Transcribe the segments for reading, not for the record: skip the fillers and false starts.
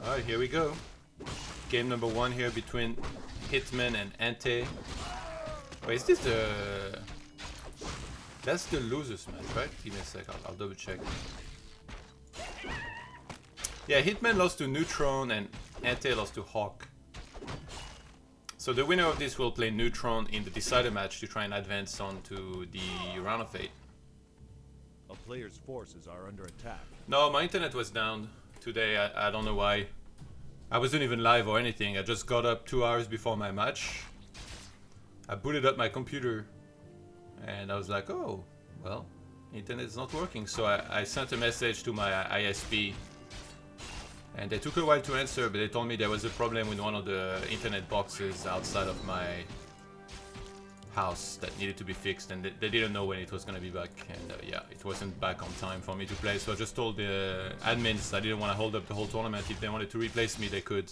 Alright, here we go. Game number 1 here between Hitman and Ente. Wait, is this the... That's the losers match, right? Give me a sec, I'll double check. Yeah, Hitman lost to Neutron and Ente lost to Hawk. So the winner of this will play Neutron in the decider match to try and advance on to the round of 8. A player's forces are under attack. No, my internet was down today. I don't know why. I wasn't even live or anything. I just got up 2 hours before my match. I booted up my computer and I was like, oh, well, internet's not working. So I sent a message to my ISP and they took a while to answer, but they told me there was a problem with one of the internet boxes outside of my house that needed to be fixed, and they didn't know when it was going to be back, and yeah, it wasn't back on time for me to play. So I just told the admins I didn't want to hold up the whole tournament. If they wanted to replace me, they could,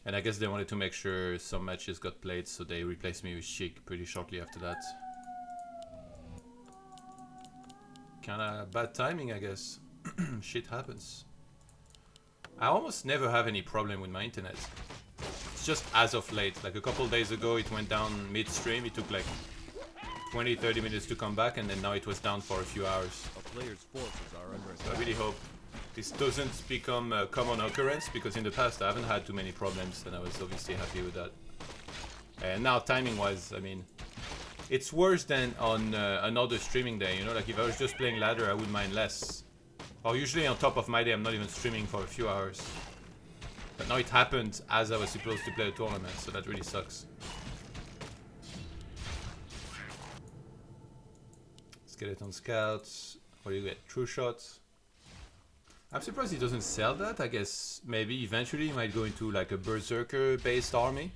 and I guess they wanted to make sure some matches got played, so they replaced me with Chic pretty shortly after that. Kinda bad timing, I guess. Shit happens. I almost never have any problem with my internet. It's just as of late, like a couple days ago it went down midstream. It took like 20-30 minutes to come back, and then now it was down for a few hours. A player's forces are under attack. So I really hope this doesn't become a common occurrence, because in the past I haven't had too many problems and I was obviously happy with that. And now timing wise, I mean, it's worse than on another streaming day, you know, like if I was just playing ladder I would mind less. Or usually on top of my day I'm not even streaming for a few hours. But now it happened as I was supposed to play a tournament, so that really sucks. Skeleton Scouts. What do you get? True Shots. I'm surprised he doesn't sell that. I guess maybe eventually he might go into like a Berserker based army.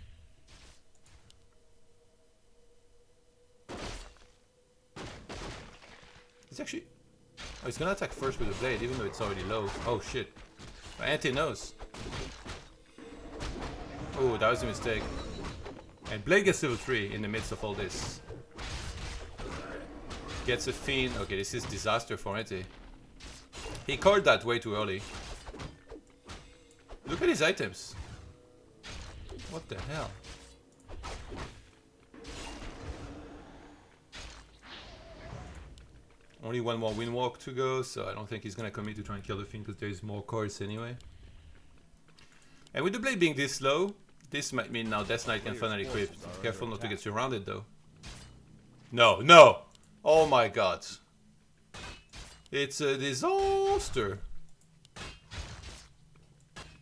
It's actually... Oh, he's gonna attack first with a blade, even though it's already low. Oh shit. But Ente knows. Oh, that was a mistake. And Blade gets level 3 in the midst of all this. Gets a Fiend. Okay, this is disaster for Ente. He called that way too early. Look at his items. What the hell? Only one more Windwalk to go, so I don't think he's gonna commit to try and kill the Fiend, because there is more cards anyway. And with the Blade being this low, this might mean now Death Knight can finally creep. Careful not to get surrounded though. No, no! Oh my god. It's a disaster.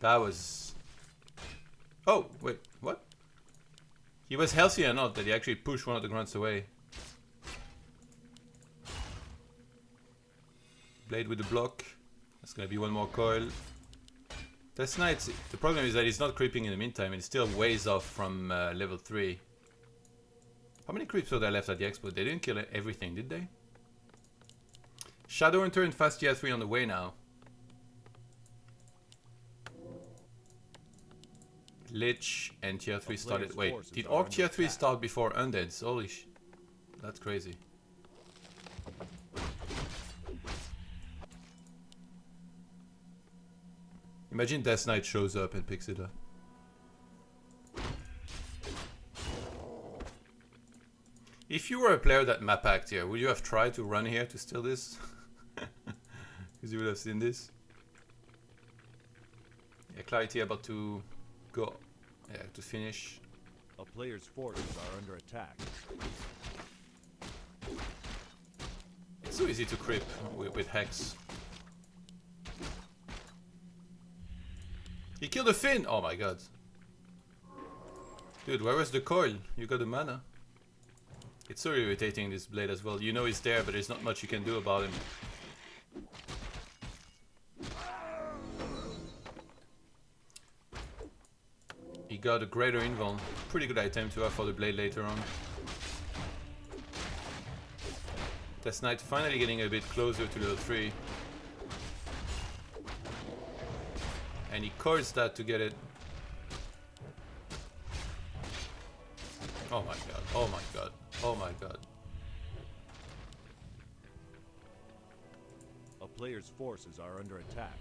That was... Oh, wait, what? He was healthy or not that he actually pushed one of the grunts away. Blade with the block. That's gonna be one more coil. Death Knight, the problem is that he's not creeping in the meantime, and he's still ways off from level 3. How many creeps were there left at the expo? They didn't kill everything, did they? Shadow Hunter and Fast Tier 3 on the way now. Lich and Tier 3 started... Wait, did Orc Tier 3 start before Undeads? Holy sh... That's crazy. Imagine Death Knight shows up and picks it up. If you were a player that map packed here, would you have tried to run here to steal this? Because you would have seen this. Yeah, Clarity about to go. Yeah, to finish. A player's forces are under attack. It's so easy to creep with Hex. He killed a Finn! Oh my god. Dude, where was the coil? You got the mana. It's so irritating, this Blade as well. You know he's there, but there's not much you can do about him. He got a greater invuln. Pretty good item to have for the Blade later on. Death Knight finally getting a bit closer to level 3. And he coils that to get it. Oh my god, oh my god, oh my god. A player's forces are under attack.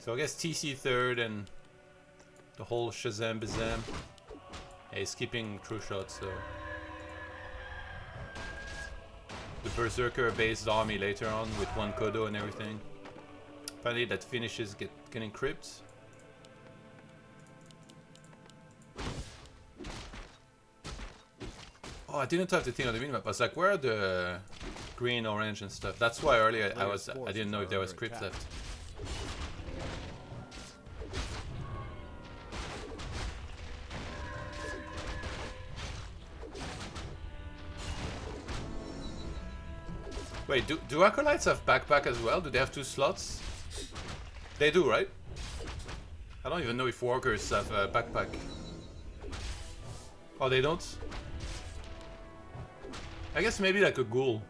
So I guess TC third and the whole Shazam Bazam. Yeah, he's keeping true shots, so. The Berserker based army later on with one Kodo and everything. Apparently that finishes getting crypt. Oh, I didn't have the thing on the minimap. I was like, where are the green, orange and stuff? That's why earlier I didn't know if there was crypt left. Wait, do Acolytes have backpack as well? Do they have 2 slots? They do, right? I don't even know if Walkers have a backpack. Oh, they don't? I guess maybe like a ghoul.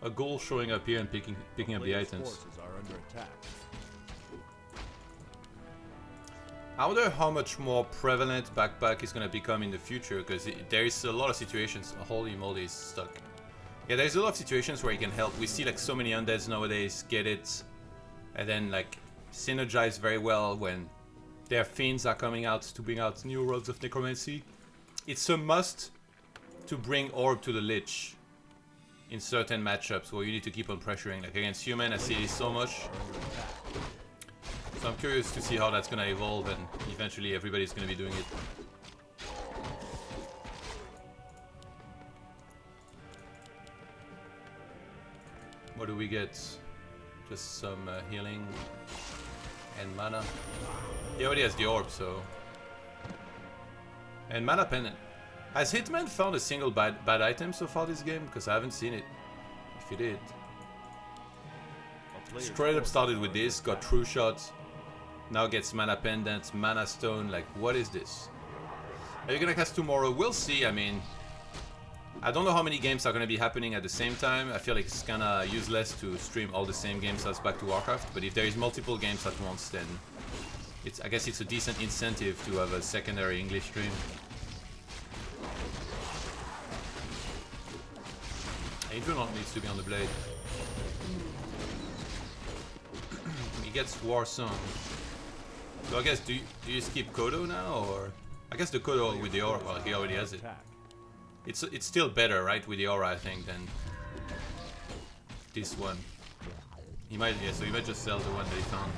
A ghoul showing up here and picking up the items. Are under attack. I wonder how much more prevalent backpack is gonna become in the future, because there is a lot of situations. Holy moly, he's stuck. Yeah, there's a lot of situations where you can help. We see like so many undeads nowadays get it, and then like synergize very well when their fiends are coming out to bring out new rods of necromancy. It's a must to bring orb to the lich in certain matchups where you need to keep on pressuring. Like against human, I see this so much. So I'm curious to see how that's gonna evolve, and eventually everybody's gonna be doing it. What do we get? Just some healing and mana. He already has the orb, so. And mana pendant. Has Hitman found a single bad item so far this game? Because I haven't seen it. If he did. Straight up started with this, got true shots. Now gets mana pendants, mana stone. Like, what is this? Are you gonna cast tomorrow? We'll see. I mean, I don't know how many games are going to be happening at the same time. I feel like it's kind of useless to stream all the same games as back to Warcraft. But if there is multiple games at once, then I guess it's a decent incentive to have a secondary English stream. Adrian needs to be on the blade. He gets War Song. So I guess, do you skip Kodo now, or? I guess the Kodo with the aura, well, he already has it. It's still better, right, with the aura, I think, than this one. He might, yeah, so he might just sell the one that he found.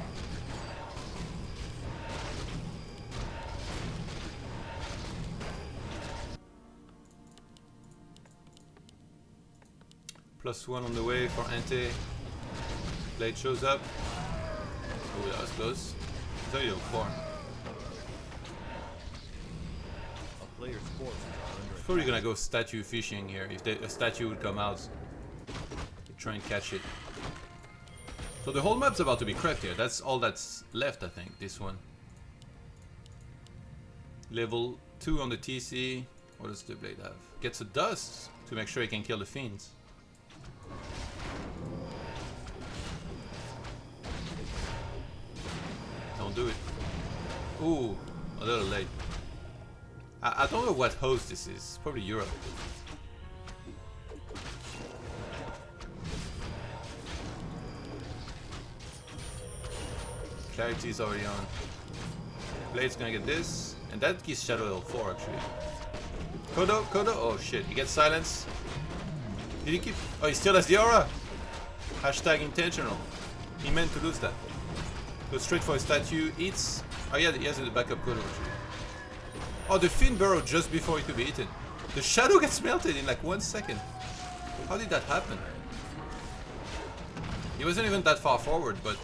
+1 on the way for Ente. Blade shows up. Oh, that was close. It's only on 4. A player's forces are under Probably gonna go statue fishing here. If a statue would come out, try and catch it. So the whole map's about to be cracked here. That's all that's left, I think. This one. Level 2 on the TC. What does the blade have? Gets a dust to make sure he can kill the fiends. Don't do it. Ooh, a little late. I don't know what host this is. Probably Europe. Clarity is already on. Blade's gonna get this. And that gives Shadow level 4 actually. Kodo? Oh shit, he gets silence. Did he keep... Oh, he still has the aura! Hashtag intentional. He meant to lose that. Goes straight for a statue, eats... Oh yeah, he has the backup Kodo actually. Oh, the Fiend burrowed just before it could be eaten. The shadow gets melted in like 1 second. How did that happen? He wasn't even that far forward, but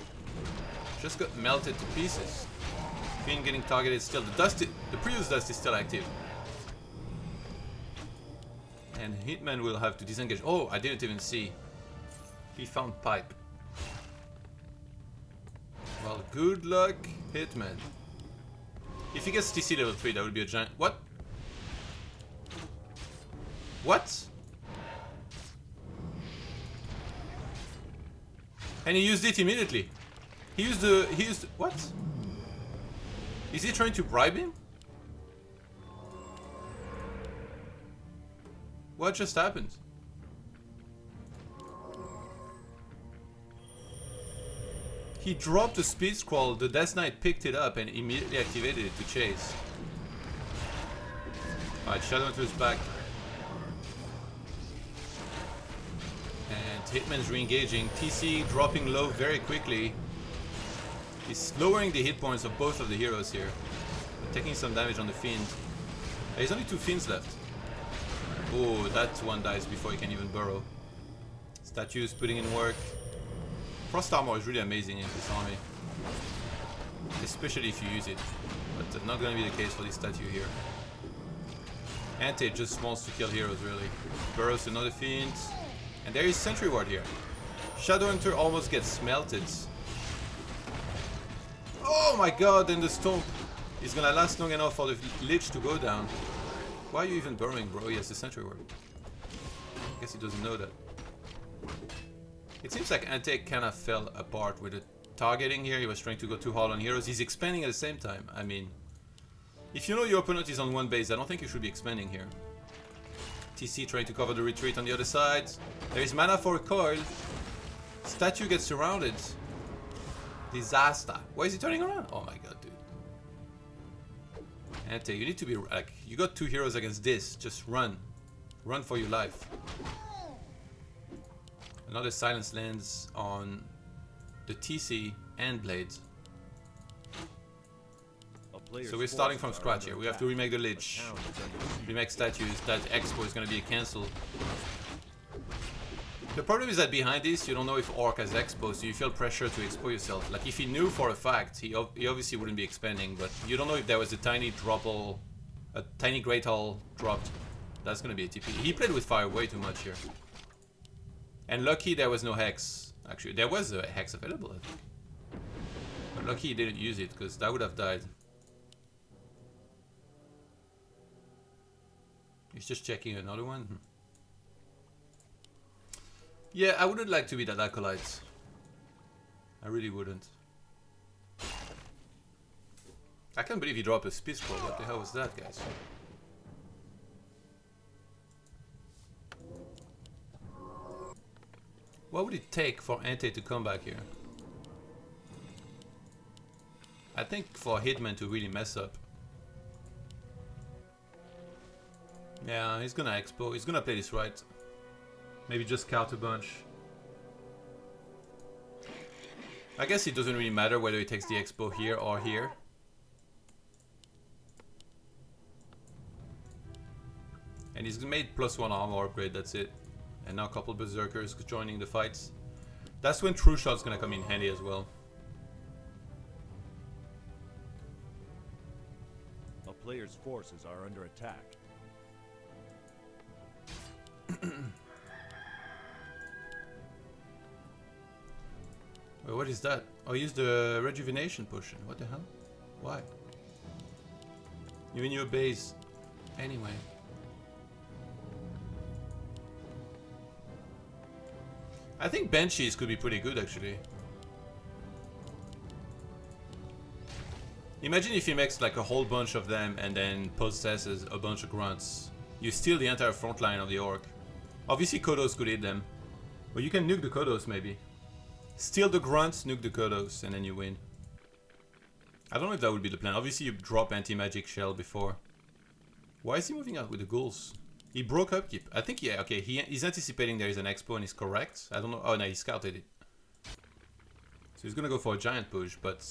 just got melted to pieces. Fiend getting targeted still. The previous dust is still active. And Hitman will have to disengage. Oh, I didn't even see. He found pipe. Well, good luck, Hitman. If he gets TC level 3, that would be a giant... What? What? And he used it immediately. He used... What? Is he trying to bribe him? What just happened? He dropped the speed scroll, the Death Knight picked it up and immediately activated it to chase. Alright, Shadowhunter's back. And Hitman's re-engaging. TC dropping low very quickly. He's lowering the hit points of both of the heroes here. Taking some damage on the Fiend. There's only 2 Fiends left. Oh, that one dies before he can even burrow. Statues putting in work. Frost armor is really amazing in this army. Especially if you use it. But not gonna be the case for this statue here. Ente just wants to kill heroes really. Burrows another Fiend. And there is Sentry Ward here. Shadowhunter almost gets melted. Oh my god, and the Stomp is gonna last long enough for the Lich to go down. Why are you even burrowing, bro? He has the Sentry Ward. I guess he doesn't know that. It seems like Ente kind of fell apart with the targeting here. He was trying to go too hard on heroes. He's expanding at the same time. I mean, if you know your opponent is on one base, I don't think you should be expanding here. TC trying to cover the retreat on the other side. There is mana for a coil. Statue gets surrounded. Disaster. Why is he turning around? Oh my god, dude. Ente, you need to be like, you got 2 heroes against this. Just run. Run for your life. Another silence lands on the TC and Blades. So we're starting from scratch here. We have to remake the Lich. Remake statues. That Expo is going to be a cancel. The problem is that behind this, you don't know if Orc has Expo, so you feel pressure to expo yourself. Like if he knew for a fact, he obviously wouldn't be expanding, but you don't know if there was a tiny drop hole, a tiny Great Hall dropped. That's going to be a TP. He played with fire way too much here. And lucky there was no Hex. Actually, there was a Hex available, I think. But lucky he didn't use it, because that would have died. He's just checking another one. Yeah, I wouldn't like to be that Acolyte. I really wouldn't. I can't believe he dropped a speed scroll. What the hell was that, guys? What would it take for Ente to come back here? I think for Hitman to really mess up. Yeah, he's gonna expo. He's gonna play this right. Maybe just scout a bunch. I guess it doesn't really matter whether he takes the expo here or here. And he's made +1 armor upgrade, that's it. And now a couple berserkers joining the fights. That's when True Shot's gonna come in handy as well. A player's forces are under attack. Wait, what is that? Oh, use the rejuvenation potion. What the hell? Why? You're in your base. Anyway. I think Banshees could be pretty good actually. Imagine if he makes like a whole bunch of them and then possesses a bunch of grunts. You steal the entire front line of the Orc. Obviously Kodos could hit them. But you can nuke the Kodos maybe. Steal the grunts, nuke the Kodos, and then you win. I don't know if that would be the plan. Obviously you drop anti-magic shell before. Why is he moving out with the ghouls? He broke upkeep. I think, yeah, okay, he's anticipating there is an expo and he's correct. I don't know. Oh no, he scouted it. So he's gonna go for a giant push, but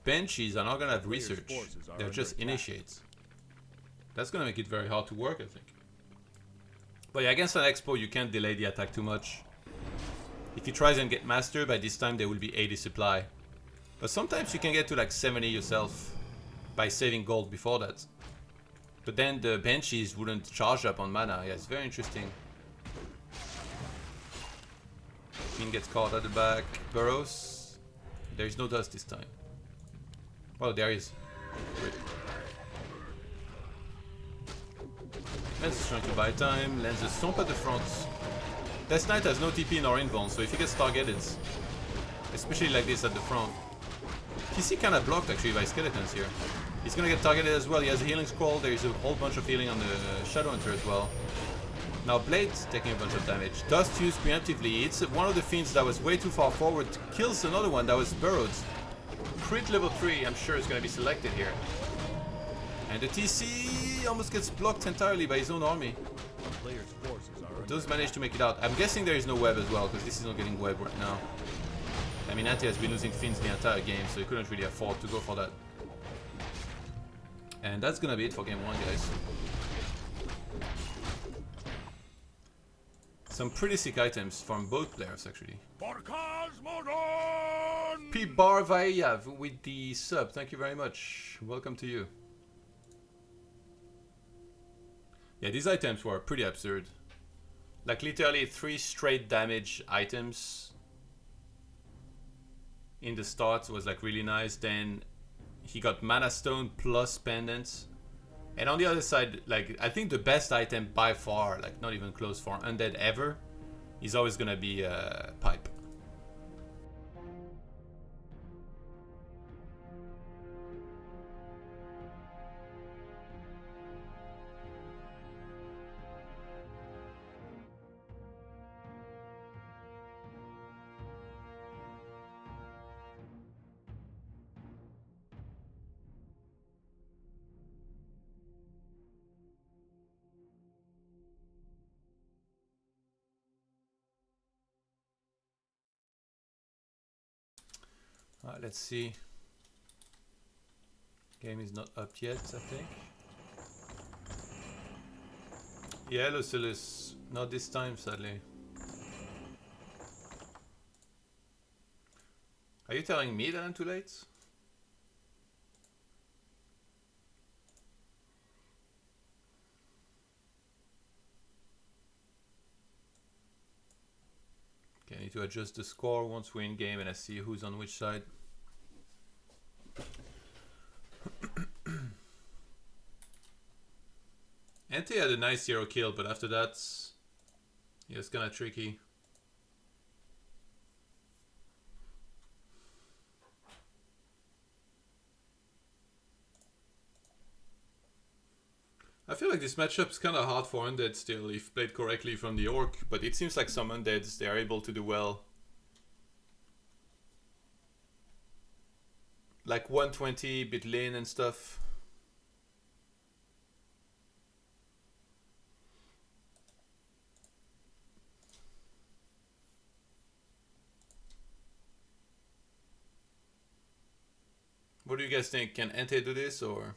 Banshees are not gonna have research. They're just initiates. That's gonna make it very hard to work, I think. But yeah, against an expo you can't delay the attack too much. If he tries and get master, by this time there will be 80 supply. But sometimes you can get to like 70 yourself by saving gold before that. But then the Banshees wouldn't charge up on mana. Yeah, it's very interesting. King gets caught at the back. Burrows. There is no dust this time. Oh, there is. Great. Lens is trying to buy time. Lens is stomp at the front. Death Knight has no TP nor invuln, so if he gets targeted, especially like this at the front. TC kinda blocked actually by skeletons here. He's gonna get targeted as well. He has a healing scroll. There is a whole bunch of healing on the Shadowhunter as well. Now Blade's taking a bunch of damage. Dust used preemptively. It's one of the fiends that was way too far forward. Kills another one that was burrowed. Crit level 3, I'm sure is going to be selected here. And the TC almost gets blocked entirely by his own army. Players' forces are Does manage to make it out. I'm guessing there is no web as well, because this is not getting web right now. I mean, Ente has been losing fiends the entire game, so he couldn't really afford to go for that. And that's gonna be it for game 1, guys. Some pretty sick items from both players, actually. P. Barvayav with the sub, thank you very much. Welcome to you. Yeah, these items were pretty absurd. Like literally 3 straight damage items in the start was like really nice. Then he got Mana Stone plus Pendants. And on the other side, like I think the best item by far, like not even close for Undead ever, is always gonna be Pipe. Alright, let's see. Game is not up yet, I think. Yeah, Lucillus. Not this time, sadly. Are you telling me that I'm too late? Okay, I need to adjust the score once we're in game and I see who's on which side. Ente had a nice 0 kill, but after that, yeah, it's kind of tricky. I feel like this matchup is kind of hard for Undead still, if played correctly from the Orc, but it seems like some Undeads, they are able to do well. Like 120, bit lane and stuff. What do you guys think? Can Ente do this or?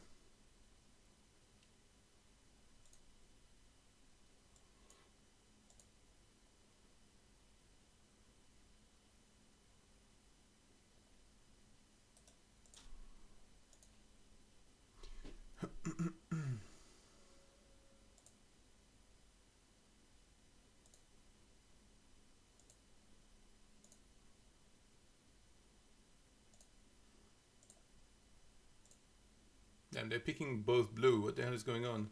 Damn, they're picking both blue. What the hell is going on?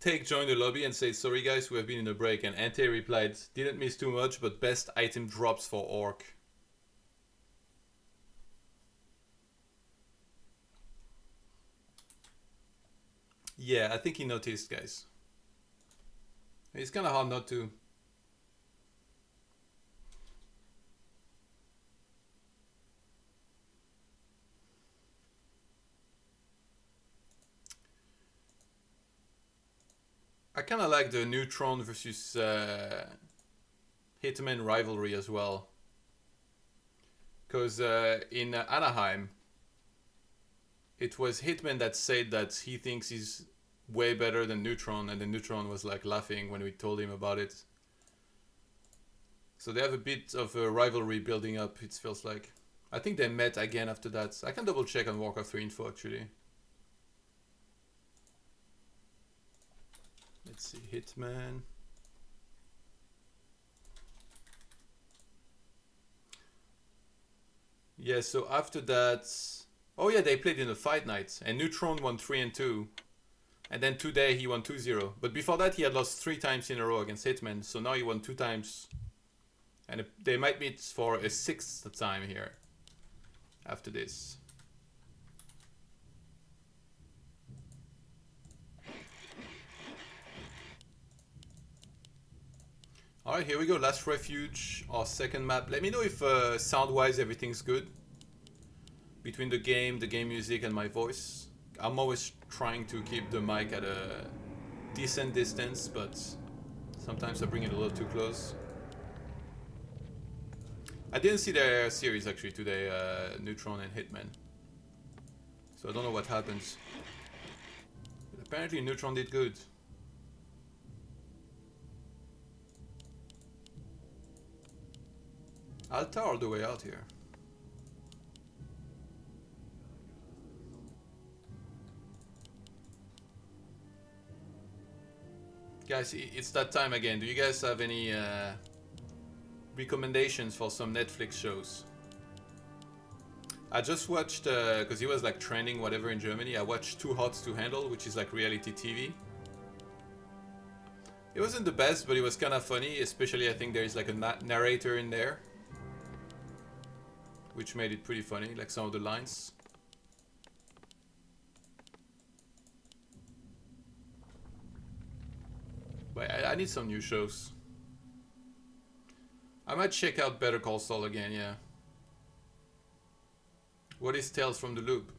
Take joined the lobby and said, sorry guys, we have been in a break. And Ente replied, didn't miss too much, but best item drops for Orc. Yeah, I think he noticed, guys. It's kind of hard not to. I kind of like the Neutron versus Hitman rivalry as well. Because in Anaheim, it was Hitman that said that he thinks he's way better than Neutron, and then Neutron was like laughing when we told him about it. So they have a bit of a rivalry building up, it feels like. I think they met again after that. I can double check on Warcraft 3 info actually. Let's see, Hitman. Yeah, so after that... Oh yeah, they played in a fight night, and Neutron won 3 and 2. And then today he won 2-0. But before that he had lost 3 times in a row against Hitman, so now he won 2 times. And they might meet for a 6th time here. After this. Alright, here we go. Last Refuge, our second map. Let me know if sound-wise everything's good. Between the game music, and my voice. I'm always trying to keep the mic at a decent distance, but sometimes I bring it a little too close. I didn't see their series actually today, Neutron and Hitman. So I don't know what happens. But apparently Neutron did good. Alta all the way out here. Guys, it's that time again. Do you guys have any recommendations for some Netflix shows? I just watched, because he was like trending whatever in Germany, I watched Too Hot to Handle, which is like reality TV. It wasn't the best, but it was kind of funny, especially I think there is like a narrator in there, which made it pretty funny, like some of the lines. But I need some new shows. I might check out Better Call Saul again, yeah. What is Tales from the Loop?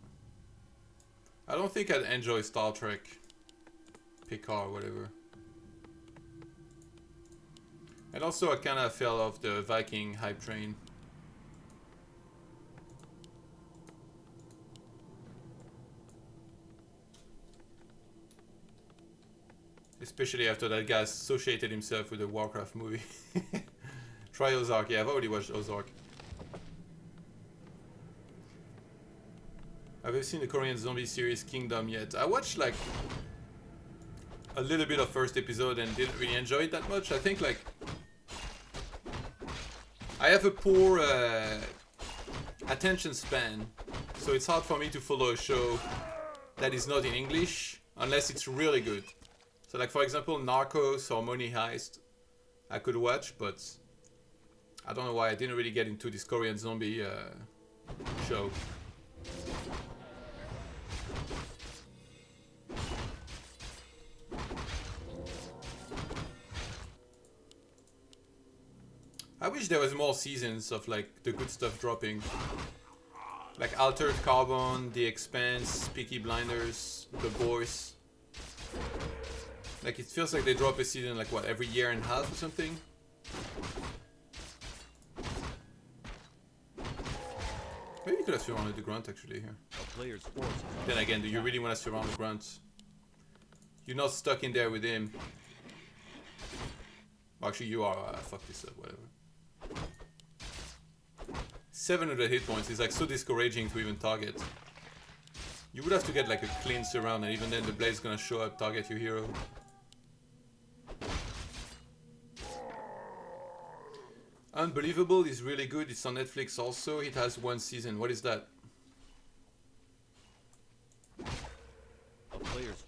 I don't think I'd enjoy Star Trek, Picard, whatever. And also I kind of fell off the Viking hype train. Especially after that guy associated himself with the Warcraft movie. Try Ozark, yeah, I've already watched Ozark. Have you seen the Korean zombie series Kingdom yet? I watched like a little bit of first episode and didn't really enjoy it that much. I think like I have a poor attention span, so it's hard for me to follow a show that is not in English unless it's really good. So like for example Narcos or Money Heist I could watch, but I don't know why I didn't really get into this Korean zombie show. I wish there was more seasons of like the good stuff dropping. Like Altered Carbon, The Expanse, Peaky Blinders, The Boys. Like it feels like they drop a season like what, every year and a half or something? Maybe you could have surrounded the grunt actually here. Then again, do you really want to surround the grunt? You're not stuck in there with him. Actually you are, fuck this up, whatever. 700 hit points is like so discouraging to even target. You would have to get like a clean surround, and even then the blade's gonna show up, target your hero. Unbelievable is really good. It's on Netflix also. It has one season. What is that?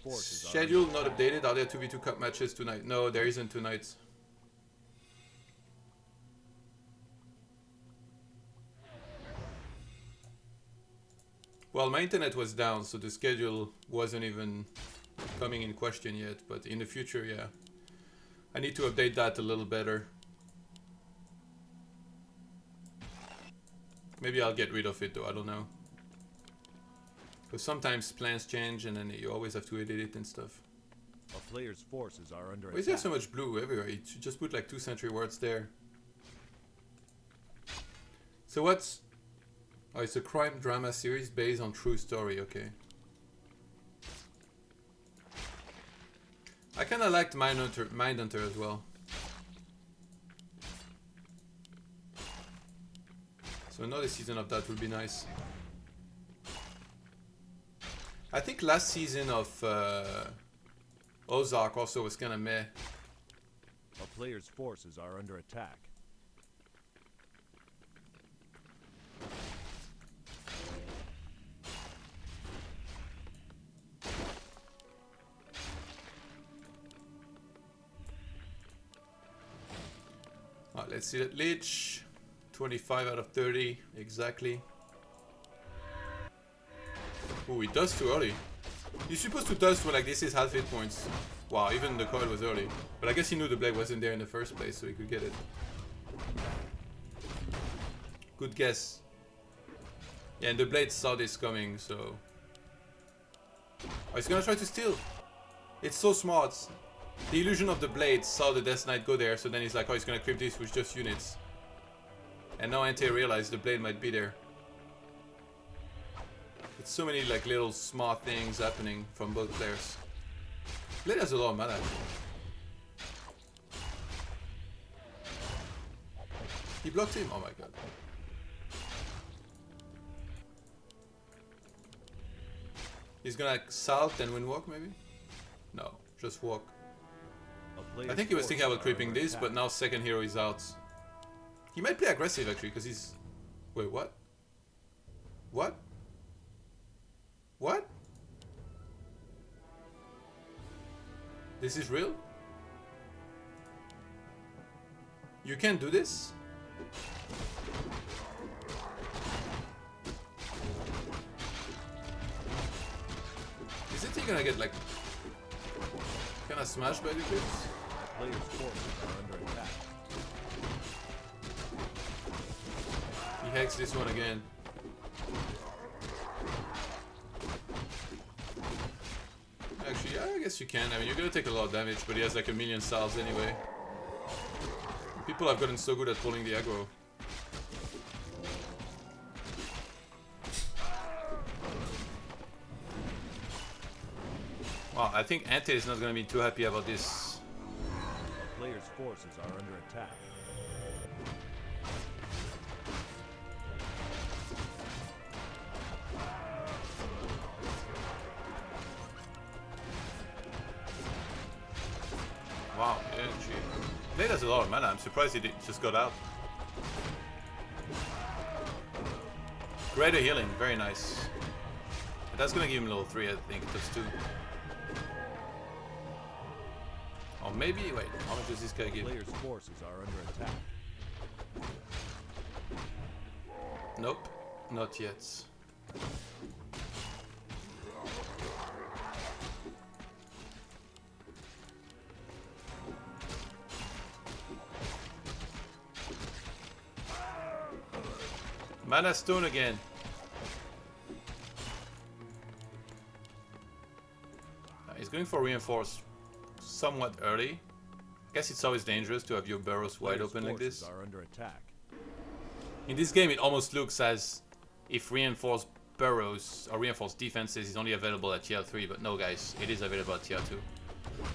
Schedule not updated. Are there 2v2 cup matches tonight? No, there isn't tonight. Well, my internet was down, so the schedule wasn't even coming in question yet. But in the future, yeah. I need to update that a little better. Maybe I'll get rid of it though, I don't know. Because sometimes plans change and then you always have to edit it and stuff. A player's forces are under attack. Why is there so much blue everywhere? You should just put like 2 sentry wards there. So what's... Oh, it's a crime drama series based on true story, okay. I kinda liked Mindhunter as well. So another season of that would be nice. I think last season of Ozark also was kinda meh. A player's forces are under attack. Alright, let's see that Lich. 25 out of 30, exactly. Oh, he does too early. You're supposed to dust when like this is half hit points. Wow, even the coil was early. But I guess he knew the blade wasn't there in the first place, so he could get it. Good guess. Yeah, and the blade saw this coming, so... Oh, he's gonna try to steal! It's so smart! The illusion of the blade saw the Death Knight go there, so then he's like, oh, he's gonna creep this with just units. And now Ente realized the blade might be there. It's so many like little smart things happening from both players. Blade has a lot of mana. He blocked him? Oh my god. He's gonna like, salt and windwalk maybe? No, just walk. I think he was thinking about creeping this, but now second hero is out. He might play aggressive actually, because he's... Wait, what? What? What? This is real? You can't do this? Isn't he gonna get like... Kinda smashed by the clips? Players' forces are under attack. He hacks this one again. Actually, yeah, I guess you can. I mean, you're gonna take a lot of damage, but he has like a million salves anyway. People have gotten so good at pulling the aggro. Wow, I think Ente is not gonna be too happy about this. Players' forces are under attack. Wow, yeah, gee. Blade has a lot of mana. I'm surprised he just got out. Greater healing, very nice. That's gonna give him level 3, I think. That's 2. Or maybe, wait, how much does this guy give? Players' forces are under attack. Nope, not yet. Mana stone again. He's going for reinforce somewhat early. I guess it's always dangerous to have your burrows wide open like this. Are under attack. In this game, it almost looks as if reinforced burrows or reinforced defenses is only available at tier 3, but no, guys, it is available at tier 2.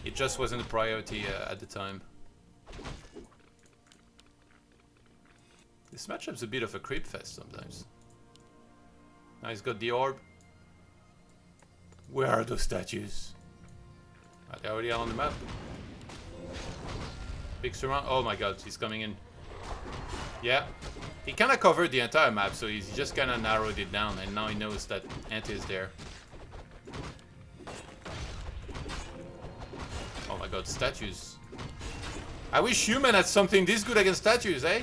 It just wasn't a priority at the time. This matchup's a bit of a creep fest sometimes. Now he's got the orb. Where are those statues? Ah, they're already on the map. Big surround. Oh my god, he's coming in. Yeah. He kind of covered the entire map, so he's just kind of narrowed it down, and now he knows that Ente is there. Oh my god, statues. I wish human had something this good against statues, eh?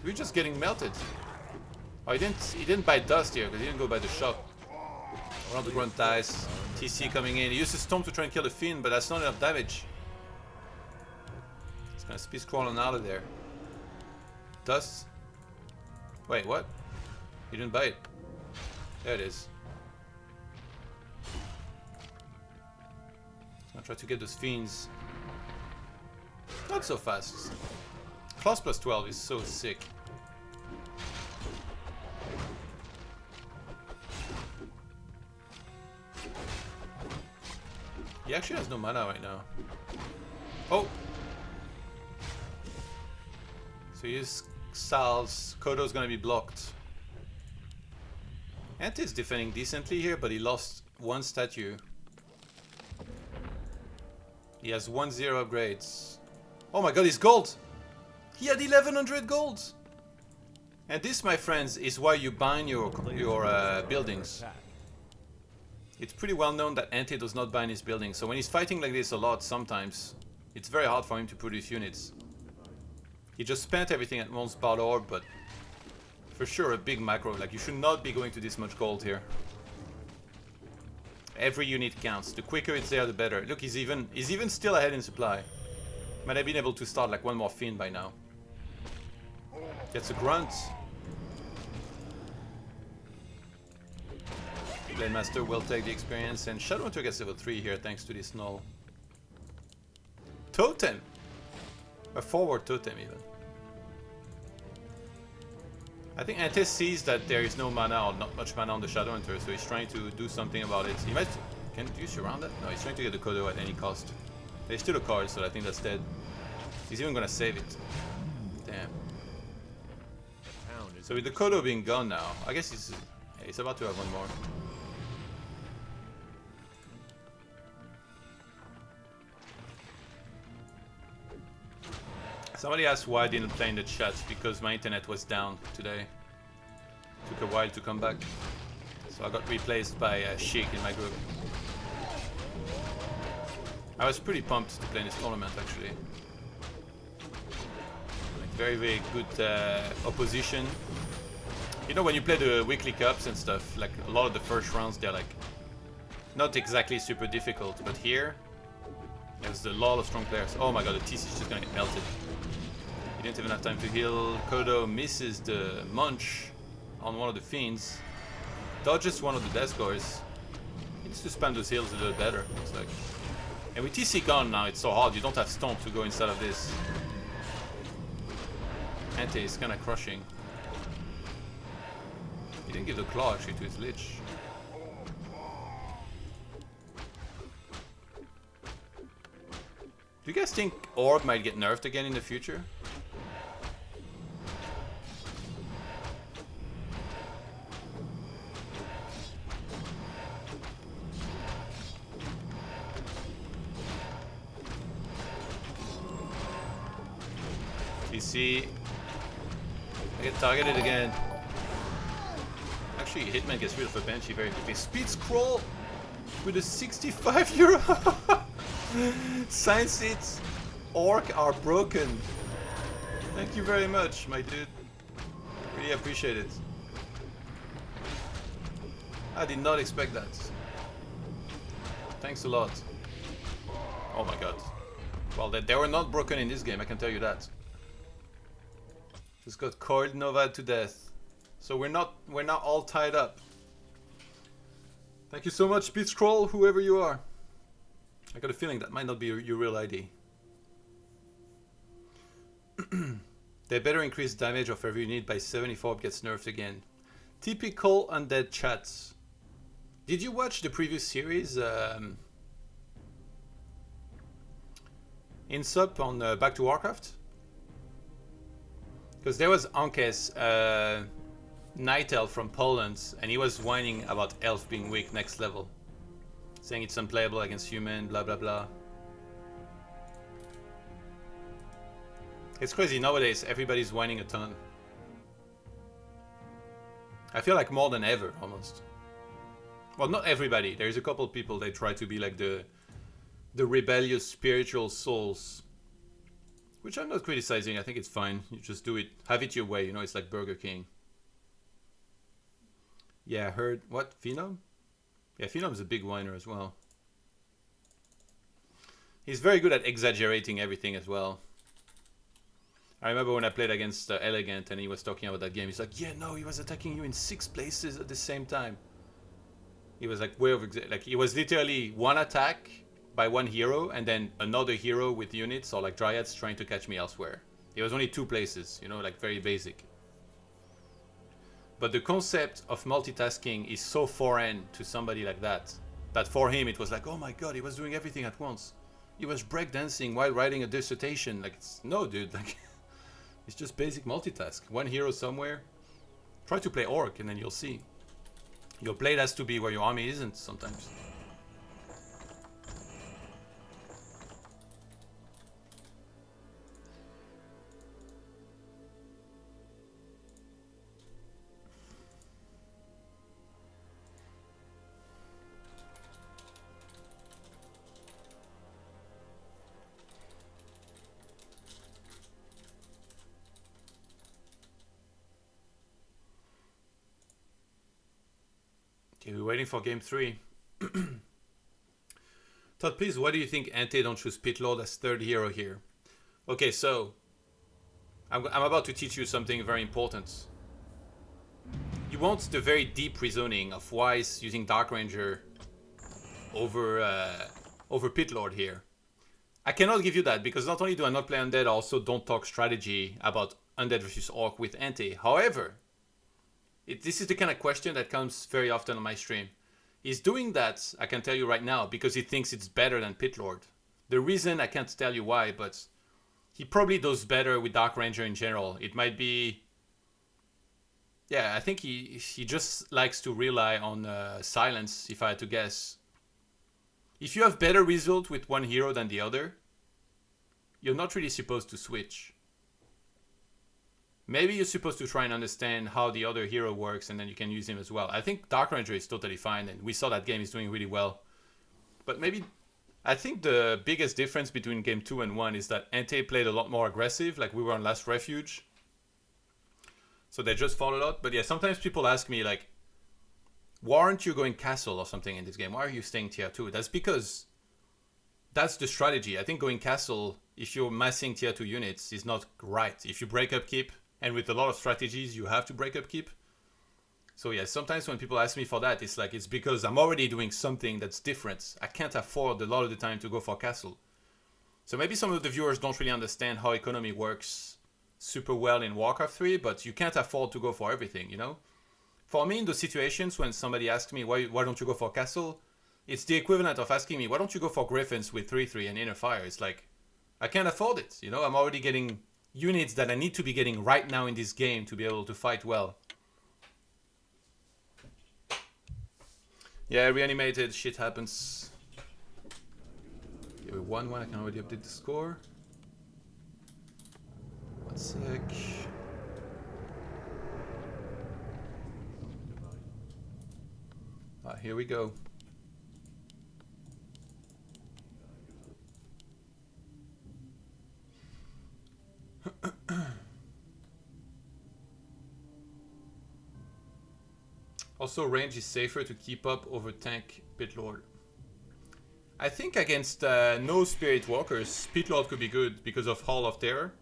We're just getting melted. Oh, he didn't buy dust here, because he didn't go by the shop. Around the ground dice. TC coming in. He used his storm to try and kill the Fiend, but that's not enough damage. He's gonna speed crawling out of there. Dust. Wait, what? He didn't buy it. There it is. He's gonna try to get those Fiends. Not so fast. Class plus 12 is so sick. He actually has no mana right now. Oh! So he uses Sal's. Kodo's gonna be blocked. Ente is defending decently here, but he lost one statue. He has 1-0 upgrades. Oh my god, he's gold! He had 1100 gold! And this, my friends, is why you bind your buildings. It's pretty well known that Ente does not bind his buildings, so when he's fighting like this a lot, sometimes, it's very hard for him to produce units. He just spent everything at once power orb, but for sure a big macro, like you should not be going to this much gold here. Every unit counts. The quicker it's there, the better. Look, he's even still ahead in supply. Might have been able to start like one more fiend by now. Gets a grunt. Blade Master will take the experience, and Shadowhunter gets level 3 here thanks to this null. Totem! A forward totem even. I think Ente sees that there is no mana or not much mana on the Shadowhunter, so he's trying to do something about it. He might... Can you surround that? No, he's trying to get the Kodo at any cost. There's still a card, so I think that's dead. He's even gonna save it. Damn. So with the Kodo being gone now, I guess he's about to have one more. Somebody asked why I didn't play in the chat, because my internet was down today. Took a while to come back. So I got replaced by Sheik in my group. I was pretty pumped to play in this tournament actually. Like very, very good opposition. You know, when you play the weekly cups and stuff, like a lot of the first rounds, they're like not exactly super difficult, but here there's a lot of strong players. Oh my god, the TC is just gonna get melted. He didn't even have time to heal. Kodo misses the munch on one of the fiends. Dodges one of the death scores. He needs to spam those heals a little better, looks like. And with TC gone now, it's so hard. You don't have Stomp to go inside of this. Ente is kinda crushing. He didn't give the claw actually to his Lich. Do you guys think Orb might get nerfed again in the future? TC. I get targeted again. Actually, Hitman gets rid of a Banshee very quickly. Speed scroll with a 65 euro. Science seats. Orc are broken. Thank you very much, my dude. Really appreciate it. I did not expect that. Thanks a lot. Oh my god. Well, they were not broken in this game, I can tell you that. Just got coiled Nova to death. So we're not all tied up. Thank you so much, Speed Scroll, whoever you are. I got a feeling that might not be your real ID. They better increase damage of every unit by 74 gets nerfed again. Typical undead chats. Did you watch the previous series in sub on Back to Warcraft? Because there was Ankes, Night Elf from Poland, and he was whining about Elf being weak next level. Saying it's unplayable against human, blah blah blah. It's crazy, nowadays everybody's whining a ton. I feel like more than ever, almost. Well, not everybody. There's a couple of people that try to be like the rebellious spiritual souls. Which I'm not criticizing, I think it's fine. You just do it, have it your way, you know, it's like Burger King. Yeah, I heard, what, Phenom? Yeah, Phenom's a big whiner as well. He's very good at exaggerating everything as well. I remember when I played against Elegant and he was talking about that game. He's like, yeah, no, he was attacking you in 6 places at the same time. He was like way over, like it was literally one attack by one hero and then another hero with units or like Dryads trying to catch me elsewhere. It was only 2 places, you know, like very basic. But the concept of multitasking is so foreign to somebody like that, that for him it was like, oh my god, he was doing everything at once. He was breakdancing while writing a dissertation. Like, no dude, like, it's just basic multitask. One hero somewhere. Try to play Orc and then you'll see. Your blade has to be where your army isn't sometimes. Okay, we're waiting for game 3. Todd, please, why do you think Ente don't choose Pitlord as third hero here? Okay, so I'm about to teach you something very important. You want the very deep reasoning of why is using Dark Ranger over Pitlord here. I cannot give you that because not only do I not play Undead, I also don't talk strategy about Undead versus Orc with Ente. However, this is the kind of question that comes very often on my stream. He's doing that, I can tell you right now, because he thinks it's better than Pitlord. The reason, I can't tell you why, but he probably does better with Dark Ranger in general. It might be... Yeah, I think he just likes to rely on silence, if I had to guess. If you have better result with one hero than the other, you're not really supposed to switch. Maybe you're supposed to try and understand how the other hero works and then you can use him as well. I think Dark Ranger is totally fine and we saw that game is doing really well. But maybe, I think the biggest difference between game 2 and 1 is that Ente played a lot more aggressive, like we were on Last Refuge. So they just fought a lot. But yeah, sometimes people ask me like, why aren't you going castle or something in this game? Why are you staying tier 2? That's because that's the strategy. I think going castle, if you're massing tier 2 units, is not right. If you break up keep, and with a lot of strategies, you have to break up keep. So yeah, sometimes when people ask me for that, it's like, it's because I'm already doing something that's different. I can't afford a lot of the time to go for castle. So maybe some of the viewers don't really understand how economy works super well in Warcraft 3, but you can't afford to go for everything, you know? For me, in those situations when somebody asks me, why don't you go for castle? It's the equivalent of asking me, why don't you go for Griffins with 3-3 and Inner Fire? It's like, I can't afford it, you know? I'm already getting units that I need to be getting right now in this game to be able to fight well. Yeah, reanimated, shit happens. Okay, we won one, I can already update the score. 1 sec. Here we go. Also, range is safer to keep up over tank Pitlord. I think against no Spirit Walkers, Pitlord could be good because of Hall of Terror.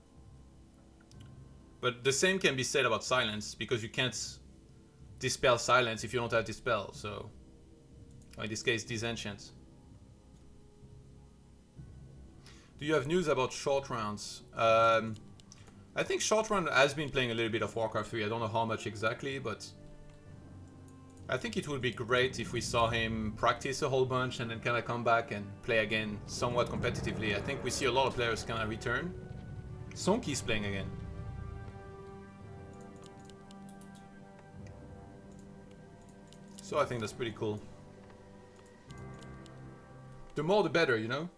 But the same can be said about Silence, because you can't dispel Silence if you don't have Dispel, so... Or in this case, Disenchant. Do you have news about short rounds? I think short round has been playing a little bit of Warcraft 3, I don't know how much exactly, but... I think it would be great if we saw him practice a whole bunch and then kind of come back and play again somewhat competitively. I think we see a lot of players kind of return. Sonky's playing again. So I think that's pretty cool. The more the better, you know?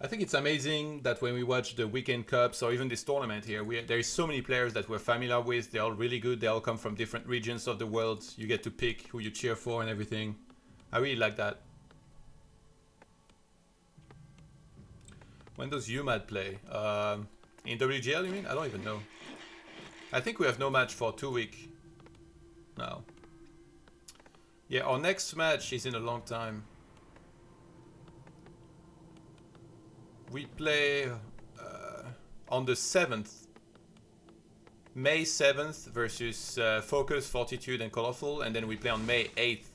I think it's amazing that when we watch the weekend cups or even this tournament here, there is so many players that we're familiar with. They're all really good. They all come from different regions of the world. You get to pick who you cheer for and everything. I really like that. When does UMAD play? In WGL, you mean? I don't even know. I think we have no match for 2 weeks now. Yeah, our next match is in a long time. We play on the 7th. May 7th versus Focus, Fortitude and Colorful. And then we play on May 8th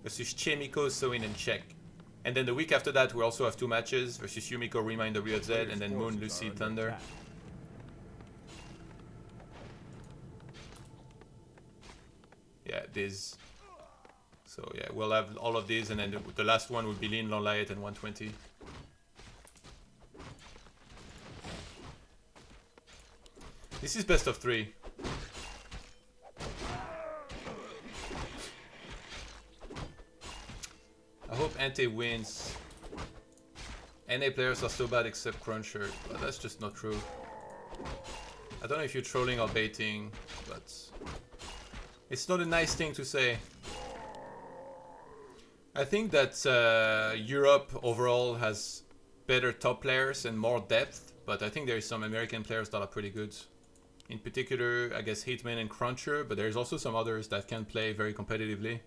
versus Chemiko, Soin and Check. And then the week after that we also have 2 matches versus Yumiko, Rima and WZ, and then Moon, Lucy, Thunder. Yeah, this. So yeah, we'll have all of these, and then the last one will be Lin, Longlight and 120. This is best of 3. I hope Ente wins. NA players are so bad except Cruncher, but that's just not true. I don't know if you're trolling or baiting, but it's not a nice thing to say. I think that Europe overall has better top players and more depth, but I think there is some American players that are pretty good. In particular, I guess Hitman and Cruncher, but there's also some others that can play very competitively.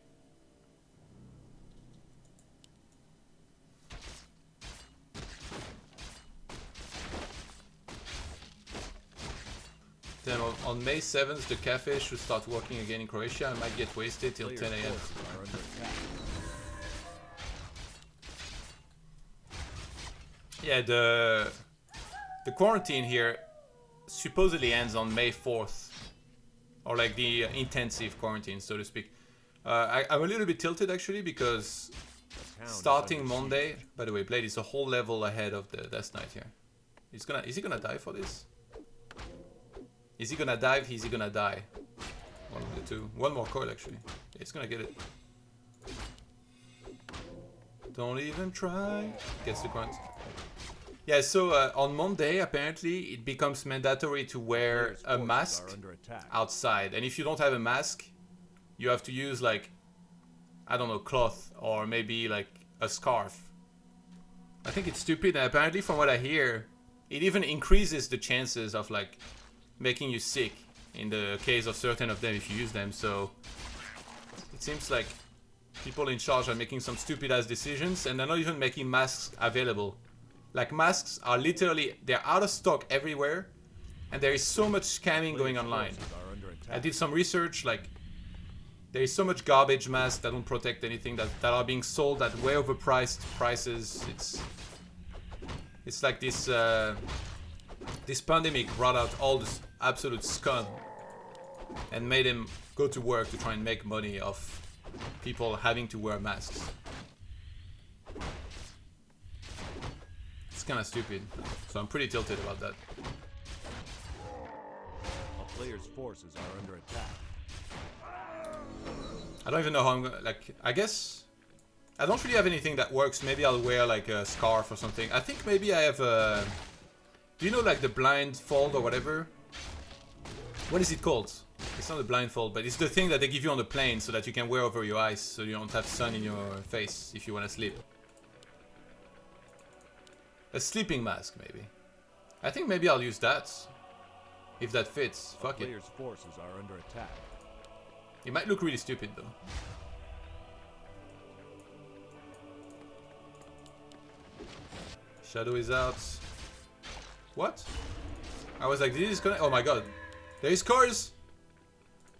them on May 7th. The cafe should start working again in Croatia. I might get wasted till 10 a.m. Yeah, the quarantine here supposedly ends on May 4th, or like the intensive quarantine, so to speak. I'm a little bit tilted actually because starting Monday. By the way, Blade is a whole level ahead of the Death Knight here. Is he gonna die for this? Is he gonna dive? Is he gonna die? One of the two. One more coil actually. Yeah, he's gonna get it. Don't even try. Gets the grunt. Yeah, so on Monday apparently it becomes mandatory to wear a mask outside, and if you don't have a mask, you have to use like, I don't know, cloth or maybe like a scarf. I think it's stupid, and apparently from what I hear, it even increases the chances of like making you sick in the case of certain of them if you use them. So it seems like people in charge are making some stupid ass decisions, and they're not even making masks available. Like masks are literally, they're out of stock everywhere, and there is so much scamming going online. I did some research, like there is so much garbage masks that don't protect anything that are being sold at way overpriced prices. It's like this this pandemic brought out all this absolute scum and made them go to work to try and make money off people having to wear masks. It's kind of stupid, so I'm pretty tilted about that. A player's forces are under attack. I don't even know how I'm gonna, like, I guess I don't really have anything that works. Maybe I'll wear like a scarf or something. I think maybe I have a, do you know like the blindfold or whatever? What is it called? It's not a blindfold, but it's the thing that they give you on the plane so that you can wear over your eyes so you don't have sun in your face if you want to sleep. A sleeping mask, maybe. I think maybe I'll use that. If that fits. Fuck it. Player's forces are under attack. It might look really stupid though. Shadow is out. What? I was like, did he disconnect? Oh my god. There is coils!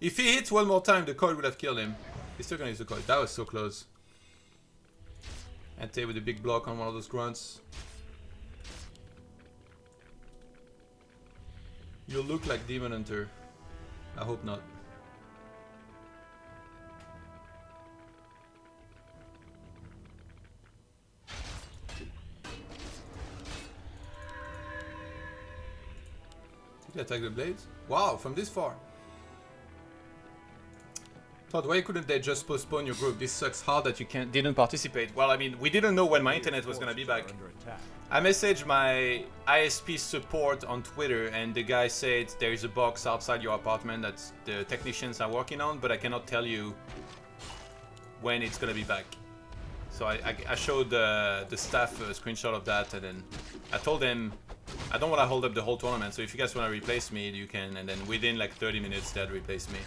If he hits one more time, the coil would have killed him. He's still gonna use the coil. That was so close. Ente with a big block on one of those grunts. You'll look like Demon Hunter. I hope not. Did he attack the blades? Wow, from this far. Todd, why couldn't they just postpone your group? This sucks hard that you didn't participate. Well, I mean, we didn't know when my internet was gonna be back. I messaged my ISP support on Twitter, and the guy said there is a box outside your apartment that the technicians are working on, but I cannot tell you when it's gonna be back. So I showed the staff a screenshot of that, and then I told them I don't want to hold up the whole tournament, so if you guys want to replace me, you can, and then within like 30 minutes they'd replace me.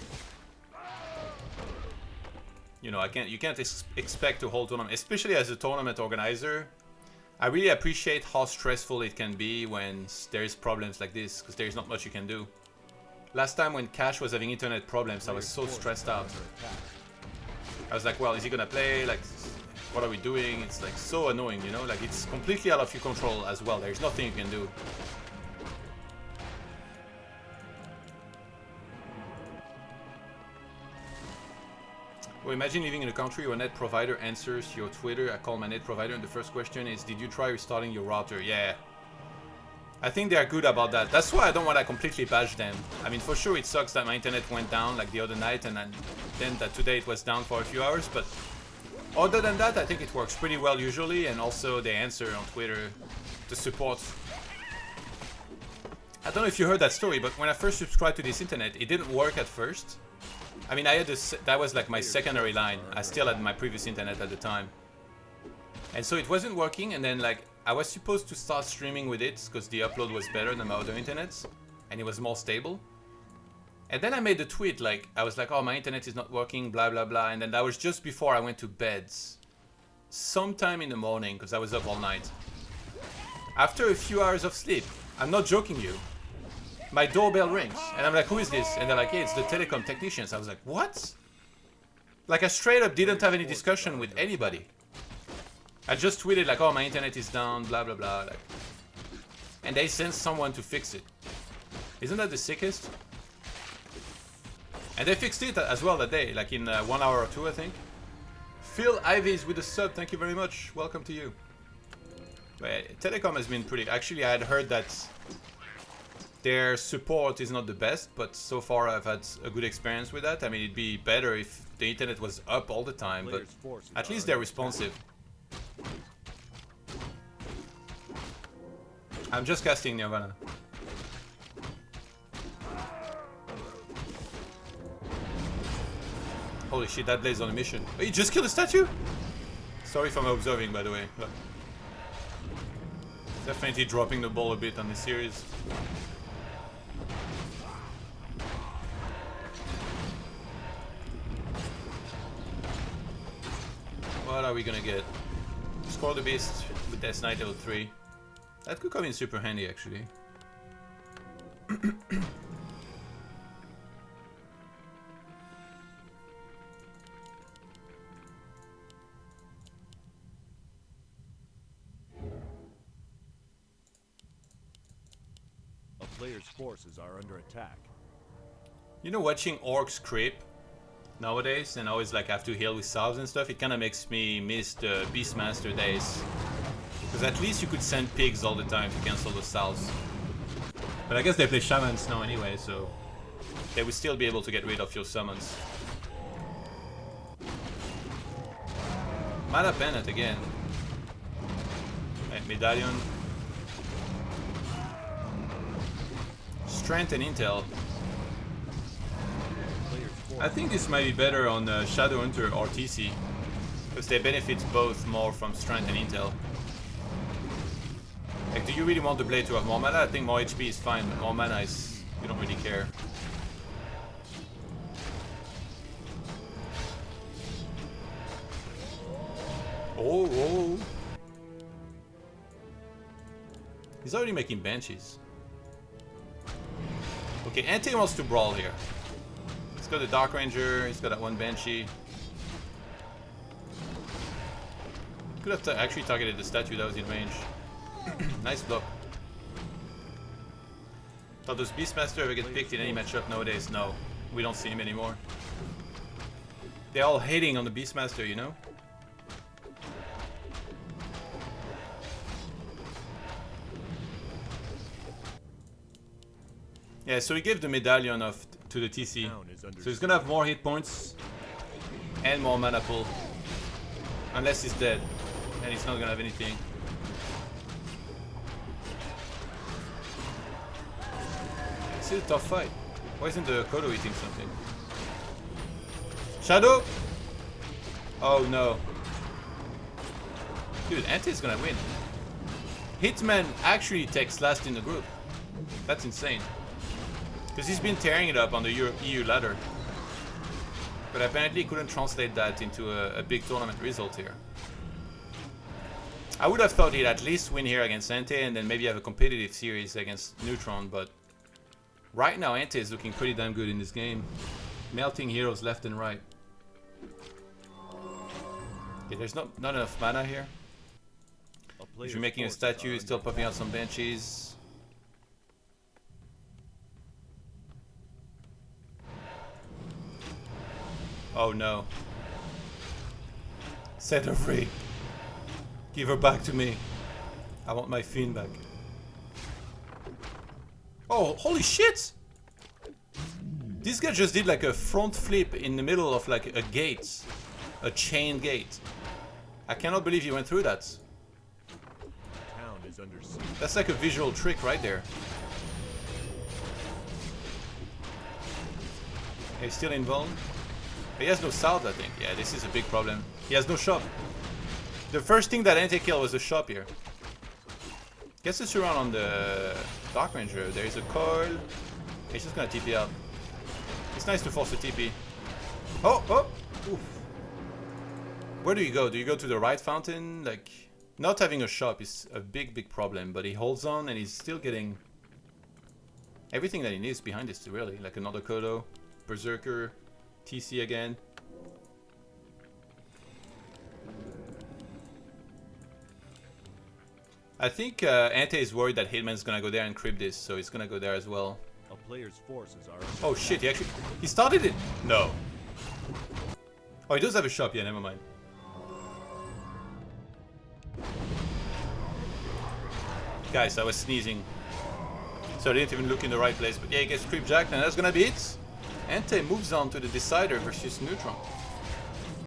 You know, you can't expect a whole tournament, especially as a tournament organizer. I really appreciate how stressful it can be when there's problems like this, because there's not much you can do. Last time when Cash was having internet problems, I was so stressed out. I was like, well, is he gonna play? Like, what are we doing? It's like so annoying, you know? Like, it's completely out of your control as well. There's nothing you can do. Well, imagine living in a country where net provider answers your Twitter. I call my net provider and the first question is, did you try restarting your router? Yeah. I think they are good about that. That's why I don't want to completely bash them. I mean, for sure it sucks that my internet went down like the other night, and then that today it was down for a few hours, but other than that, I think it works pretty well usually, and also they answer on Twitter the support. I don't know if you heard that story, but when I first subscribed to this internet, it didn't work at first. I mean, I had this, that was like my secondary line. I still had my previous internet at the time. And so it wasn't working, and then like I was supposed to start streaming with it because the upload was better than my other internets and it was more stable. And then I made a tweet like, I was like, oh, my internet is not working, blah blah blah, and then that was just before I went to bed. Sometime in the morning, because I was up all night. After a few hours of sleep, I'm not joking you, my doorbell rings. And I'm like, who is this? And they're like, yeah, it's the telecom technicians. I was like, what? Like, I straight up didn't have any discussion with anybody. I just tweeted like, oh, my internet is down, blah, blah, blah. Like, and they sent someone to fix it. Isn't that the sickest? And they fixed it as well that day, like in 1 hour or two, I think. Phil Ivies with a sub, thank you very much. Welcome to you. But Telecom has been pretty... Actually, I had heard that their support is not the best, but so far I've had a good experience with that. I mean, it'd be better if the internet was up all the time, but at least they're responsive. I'm just casting Nirvana. Holy shit, that Blade's on a mission. Oh, you just killed a statue? Sorry if I'm observing, by the way. Look. Definitely dropping the ball a bit on this series. What are we gonna get? Score the beast with Death Knight level 3. That could come in super handy, actually. A player's forces are under attack. You know, watching orcs creep nowadays and always like have to heal with salves and stuff, it kind of makes me miss the Beastmaster days. Because at least you could send pigs all the time to cancel the salves. But I guess they play shamans now anyway, so they would still be able to get rid of your summons. Mana Bennett again. Right, Medallion. Strength and Intel. I think this might be better on Shadowhunter or TC. Because they benefit both more from Strength and Intel. Like, do you really want the blade to have more mana? I think more HP is fine, but more mana is... you don't really care. Oh, oh. He's already making banshees. Okay, Ente wants to brawl here. He's got the Dark Ranger, he's got that one banshee. Could have actually targeted the statue that was in range. Nice block. Thought does Beastmaster ever get picked in any matchup nowadays? No, we don't see him anymore. They're all hating on the Beastmaster, you know? Yeah, so he gave the medallion of to the TC. So he's gonna have more hit points and more mana pool. Unless he's dead. And he's not gonna have anything. This is a tough fight. Why isn't the Kodo eating something? Shadow? Oh no. Dude, Ente's gonna win. Hitman actually takes last in the group. That's insane. Because he's been tearing it up on the EU ladder. But apparently he couldn't translate that into a big tournament result here. I would have thought he'd at least win here against Ente and then maybe have a competitive series against Neutron, but right now Ente is looking pretty damn good in this game. Melting heroes left and right. Okay, there's not enough mana here. If you're making a statue, still popping out some banshees. Oh no. Set her free. Give her back to me. I want my fiend back. Oh, holy shit! This guy just did like a front flip in the middle of like a gate. A chain gate. I cannot believe he went through that. That's like a visual trick right there. He's still invuln. He has no salve, I think. Yeah, this is a big problem. He has no shop. The first thing that Ente killed was a shop here. Gets us around on the Dark Ranger. There is a coil. He's just gonna TP out. It's nice to force a TP. Oh, oh! Oof. Where do you go? Do you go to the right fountain? Like, not having a shop is a big, big problem. But he holds on and he's still getting everything that he needs behind this, really. Like another Kodo, Berserker, TC again. I think Ente is worried that Hitman's gonna go there and creep this, so he's gonna go there as well. A player's forces are Oh shit, he started it! No. Oh, he does have a shop, yeah, never mind. Guys, I was sneezing. So I didn't even look in the right place, but yeah, he gets creep jacked, and that's gonna be it. Ente moves on to the decider versus Neutron.